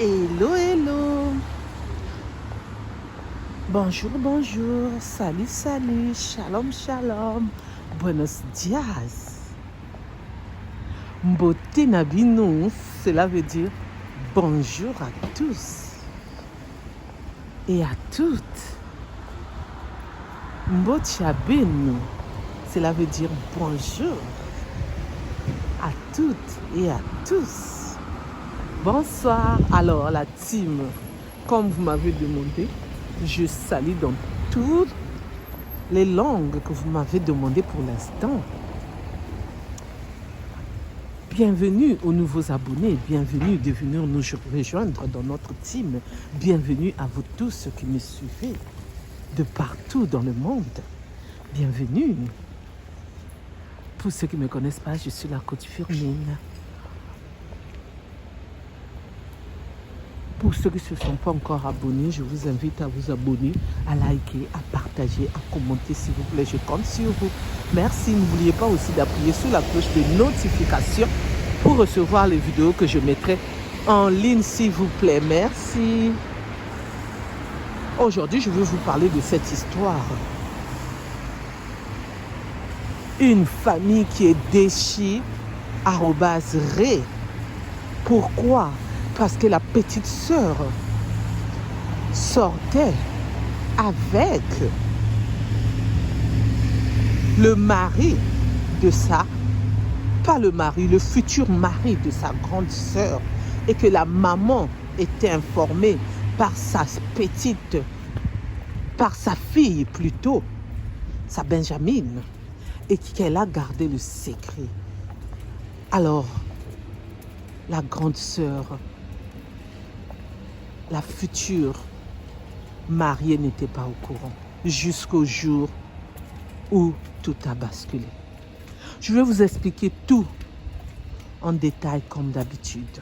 Hello, hello. Bonjour, bonjour. Salut, salut. Shalom, shalom. Buenos dias. Mbote nabino, cela veut dire bonjour à tous et à toutes. Mbote abeno, cela veut dire bonjour à toutes et à tous. Bonsoir. Alors, la team, comme vous m'avez demandé, je salue dans toutes les langues que vous m'avez demandé pour l'instant. Bienvenue aux nouveaux abonnés, bienvenue de venir nous rejoindre dans notre team. Bienvenue à vous tous qui me suivez de partout dans le monde. Bienvenue. Pour ceux qui ne me connaissent pas, je suis la coach Firmine. Pour ceux qui ne se sont pas encore abonnés, je vous invite à vous abonner, à liker, à partager, à commenter s'il vous plaît. Je compte sur vous. Merci. N'oubliez pas aussi d'appuyer sur la cloche de notification pour recevoir les vidéos que je mettrai en ligne s'il vous plaît. Merci. Aujourd'hui, je veux vous parler de cette histoire. Une famille qui est déchirée, @ré. Pourquoi ? Parce que la petite sœur sortait avec le mari de le futur mari de sa grande sœur, et que la maman était informée par sa fille plutôt, sa Benjamin, et qu'elle a gardé le secret. Alors, la grande sœur, la future mariée n'était pas au courant jusqu'au jour où tout a basculé. Je vais vous expliquer tout en détail comme d'habitude,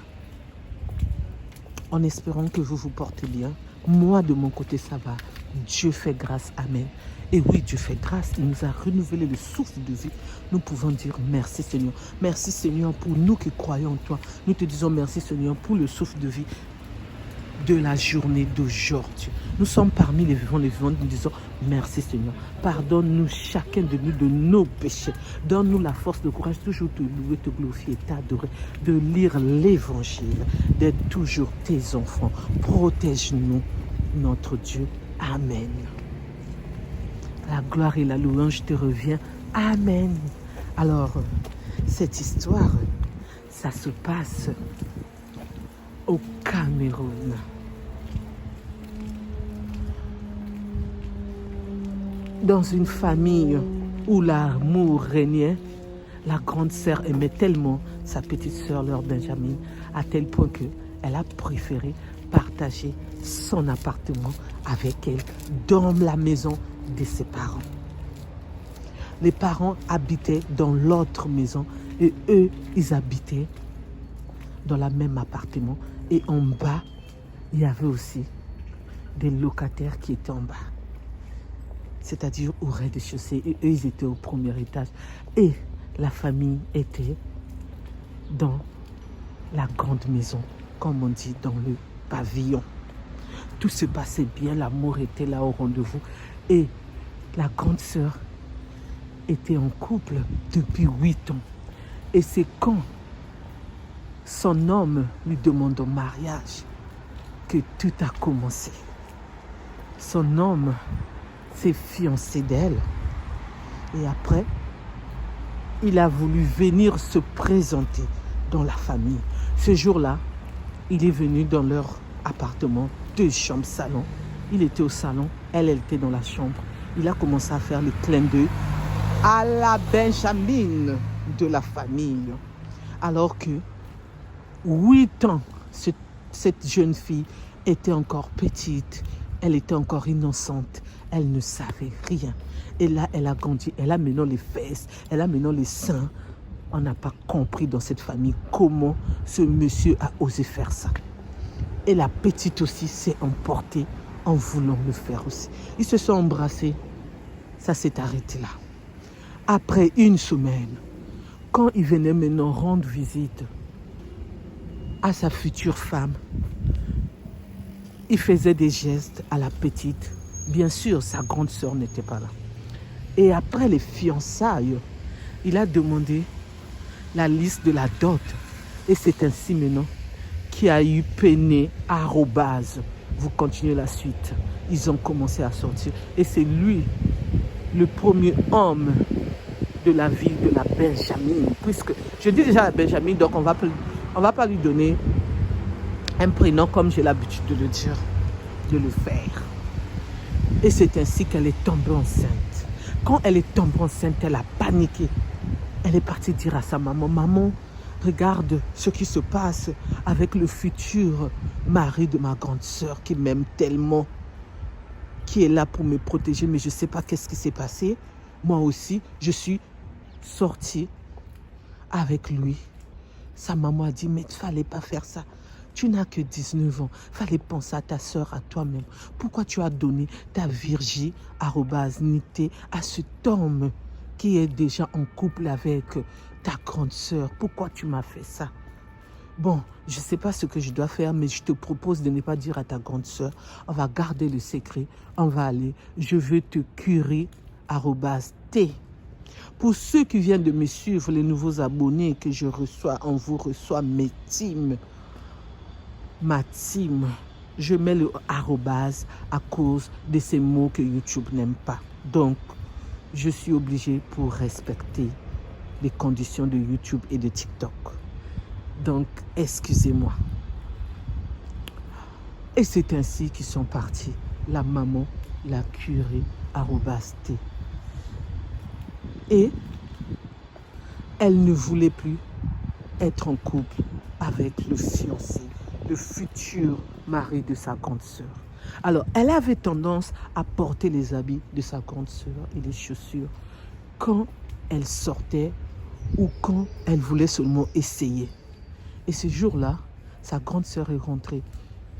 en espérant que vous vous portez bien. Moi, de mon côté, ça va. Dieu fait grâce. Amen. Et oui, Dieu fait grâce. Il nous a renouvelé le souffle de vie. Nous pouvons dire merci Seigneur. Merci Seigneur pour nous qui croyons en toi. Nous te disons merci Seigneur pour le souffle de vie de la journée d'aujourd'hui. Nous sommes parmi les vivants, nous disons merci Seigneur. Pardonne-nous chacun de nous de nos péchés. Donne-nous la force, de courage, toujours te louer, te glorifier, t'adorer, de lire l'évangile, d'être toujours tes enfants. Protège-nous, notre Dieu. Amen. La gloire et la louange te revient. Amen. Alors, cette histoire, ça se passe au Cameroun. Dans une famille où l'amour régnait, la grande sœur aimait tellement sa petite sœur, leur Benjamin, à tel point qu'elle a préféré partager son appartement avec elle dans la maison de ses parents. Les parents habitaient dans l'autre maison et eux, ils habitaient dans le même appartement. Et en bas, il y avait aussi des locataires qui étaient en bas, c'est-à-dire au rez-de-chaussée. Et eux, ils étaient au premier étage. Et la famille était dans la grande maison, comme on dit, dans le pavillon. Tout se passait bien, l'amour était là au rendez-vous. Et la grande sœur était en couple depuis 8 ans. Et c'est quand son homme lui demande en mariage que tout a commencé. Son homme s'est fiancé d'elle. Et après, il a voulu venir se présenter dans la famille. Ce jour-là, il est venu dans leur appartement, 2 chambres, salon. Il était au salon, elle était dans la chambre. Il a commencé à faire le clin d'œil à la Benjamin de la famille. Alors que 8 ans, cette jeune fille était encore petite, elle était encore innocente, elle ne savait rien. Et là, elle a grandi, elle a maintenant les fesses, elle a maintenant les seins. On n'a pas compris dans cette famille comment ce monsieur a osé faire ça. Et la petite aussi s'est emportée en voulant le faire aussi. Ils se sont embrassés, ça s'est arrêté là. Après 1 semaine, quand il venait maintenant rendre visite à sa future femme, il faisait des gestes à la petite. Bien sûr, sa grande sœur n'était pas là. Et après les fiançailles, il a demandé la liste de la dot. Et c'est ainsi maintenant qu'il a eu peiné arrobase. Vous continuez la suite. Ils ont commencé à sortir. Et c'est lui, le premier homme de la ville de la Benjamin. Puisque, je dis déjà la Benjamin, donc on va pas lui donner un prénom comme j'ai l'habitude de le dire, de le faire. Et c'est ainsi qu'elle est tombée enceinte. Quand elle est tombée enceinte, elle a paniqué. Elle est partie dire à sa maman, maman, regarde ce qui se passe avec le futur mari de ma grande sœur qui m'aime tellement, qui est là pour me protéger, mais je ne sais pas qu'est-ce qui s'est passé. Moi aussi, je suis sortie avec lui. Sa maman a dit, mais il ne fallait pas faire ça. Tu n'as que 19 ans. Il fallait penser à ta sœur, à toi-même. Pourquoi tu as donné ta Virgie @nité à cet homme qui est déjà en couple avec ta grande sœur? Pourquoi tu m'as fait ça? Bon, je ne sais pas ce que je dois faire, mais je te propose de ne pas dire à ta grande sœur. On va garder le secret. On va aller. Je veux te curer @t. Pour ceux qui viennent de me suivre, les nouveaux abonnés que je reçois, on vous reçoit mes teams. Ma team, je mets le arrobase à cause de ces mots que YouTube n'aime pas. Donc, je suis obligée pour respecter les conditions de YouTube et de TikTok. Donc, excusez-moi. Et c'est ainsi qu'ils sont partis. La maman, la curée, @t. Et elle ne voulait plus être en couple avec le fiancé, le futur mari de sa grande sœur. Alors, elle avait tendance à porter les habits de sa grande sœur et les chaussures quand elle sortait ou quand elle voulait seulement essayer. Et ce jour-là, sa grande sœur est rentrée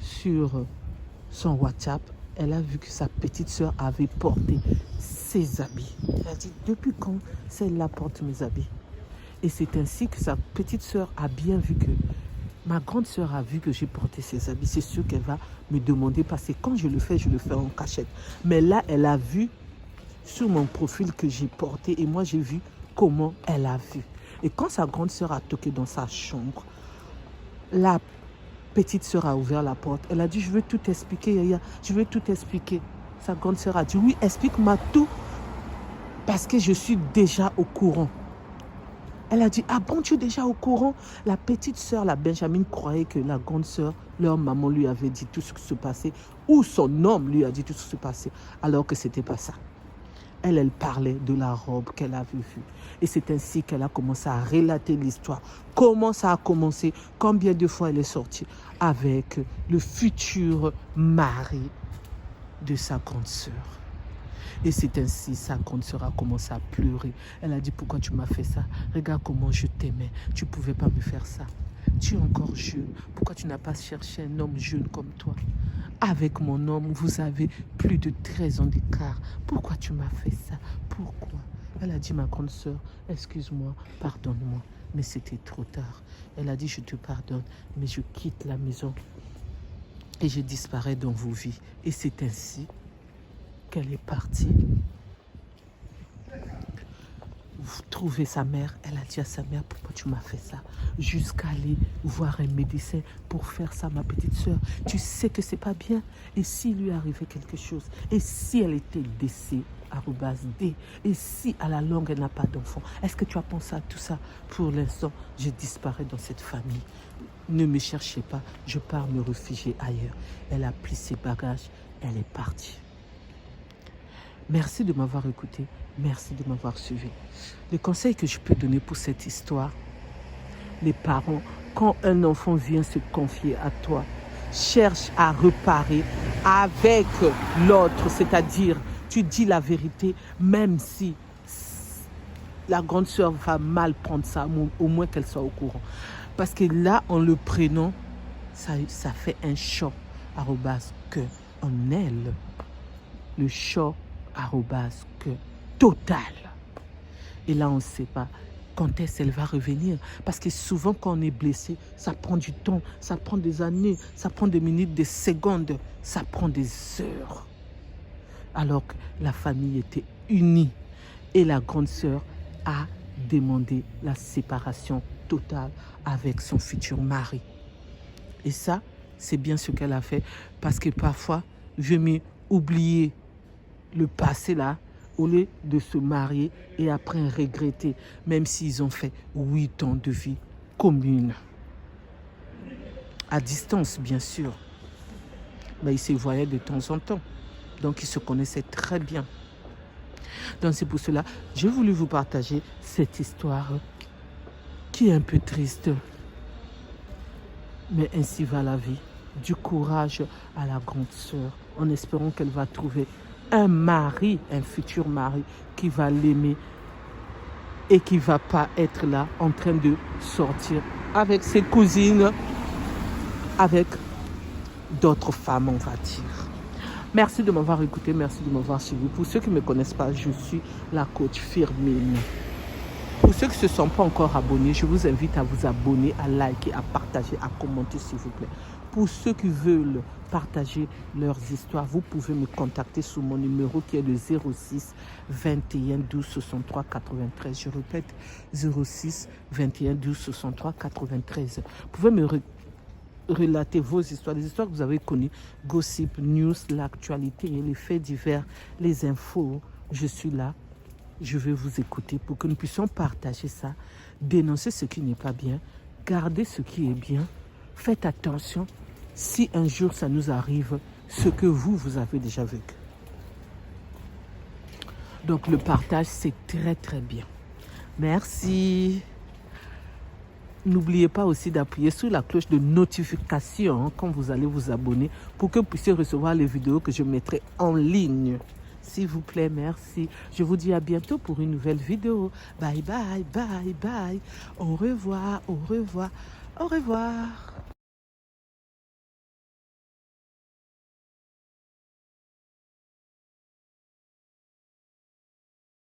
sur son WhatsApp. Elle a vu que sa petite sœur avait porté ses habits. Elle a dit, depuis quand celle-là porte mes habits? Et c'est ainsi que sa petite sœur a bien vu que ma grande sœur a vu que j'ai porté ses habits. C'est sûr qu'elle va me demander, parce que quand je le fais en cachette. Mais là, elle a vu sur mon profil que j'ai porté et moi, j'ai vu comment elle a vu. Et quand sa grande sœur a toqué dans sa chambre, la petite sœur a ouvert la porte. Elle a dit, je veux tout expliquer, Yaya. Je veux tout expliquer. Sa grande sœur a dit, oui, explique-moi tout parce que je suis déjà au courant. Elle a dit, ah bon, tu es déjà au courant? La petite sœur, la Benjamin, croyait que la grande sœur, leur maman lui avait dit tout ce qui se passait, ou son homme lui a dit tout ce qui se passait, alors que ce n'était pas ça. Elle parlait de la robe qu'elle avait vue. Et c'est ainsi qu'elle a commencé à relater l'histoire. Comment ça a commencé, combien de fois elle est sortie avec le futur mari de sa grande sœur. Et c'est ainsi, sa grande sœur a commencé à pleurer. Elle a dit, pourquoi tu m'as fait ça? Regarde comment je t'aimais. Tu ne pouvais pas me faire ça. Tu es encore jeune. Pourquoi tu n'as pas cherché un homme jeune comme toi? Avec mon homme, vous avez plus de 13 ans d'écart. Pourquoi tu m'as fait ça? Pourquoi? Elle a dit, ma grande sœur, excuse-moi, pardonne-moi. Mais c'était trop tard. Elle a dit, je te pardonne, mais je quitte la maison et je disparais dans vos vies. Et c'est ainsi qu'elle est partie. Vous trouvez sa mère, elle a dit à sa mère, pourquoi tu m'as fait ça? Jusqu'à aller voir un médecin pour faire ça, ma petite soeur. Tu sais que c'est pas bien. Et s'il lui arrivait quelque chose? Et si elle était décédée, @d? Et si à la longue, elle n'a pas d'enfant? Est-ce que tu as pensé à tout ça? Pour l'instant, je disparais dans cette famille. Ne me cherchez pas, je pars me réfugier ailleurs. Elle a pris ses bagages, elle est partie. Merci de m'avoir écouté. Merci de m'avoir suivi. Le conseil que je peux donner pour cette histoire, les parents, quand un enfant vient se confier à toi, cherche à réparer avec l'autre, c'est-à-dire tu dis la vérité, même si la grande sœur va mal prendre ça, au moins qu'elle soit au courant. Parce que là, en le prenant, ça fait un choc, @que en elle. Le choc, @que total. Et là, on ne sait pas quand est-ce qu'elle va revenir. Parce que souvent, quand on est blessé, ça prend du temps, ça prend des années, ça prend des minutes, des secondes, ça prend des heures. Alors que la famille était unie et la grande sœur a demandé la séparation totale avec son futur mari. Et ça, c'est bien ce qu'elle a fait parce que parfois, je m'ai oublié le passé là, au lieu de se marier et après regretter, même s'ils ont fait 8 ans de vie commune. À distance, bien sûr. Mais ils se voyaient de temps en temps. Donc, ils se connaissaient très bien. Donc, c'est pour cela que j'ai voulu vous partager cette histoire qui est un peu triste. Mais ainsi va la vie. Du courage à la grande sœur, en espérant qu'elle va trouver un mari, un futur mari qui va l'aimer et qui ne va pas être là en train de sortir avec ses cousines, avec d'autres femmes, on va dire. Merci de m'avoir écouté, merci de m'avoir suivi. Pour ceux qui ne me connaissent pas, je suis la coach Firmine. Pour ceux qui ne se sont pas encore abonnés, je vous invite à vous abonner, à liker, à partager, à commenter s'il vous plaît. Pour ceux qui veulent partager leurs histoires, vous pouvez me contacter sur mon numéro qui est le 06 21 12 63 93. Je répète, 06 21 12 63 93. Vous pouvez me relater vos histoires, les histoires que vous avez connues, gossip, news, l'actualité, les faits divers, les infos. Je suis là. Je vais vous écouter pour que nous puissions partager ça, dénoncer ce qui n'est pas bien, garder ce qui est bien. Faites attention si un jour ça nous arrive, ce que vous avez déjà vécu. Donc le partage, c'est très très bien. Merci. N'oubliez pas aussi d'appuyer sur la cloche de notification quand vous allez vous abonner pour que vous puissiez recevoir les vidéos que je mettrai en ligne. S'il vous plaît, merci. Je vous dis à bientôt pour une nouvelle vidéo. Bye, bye, bye, bye. Au revoir, au revoir, au revoir.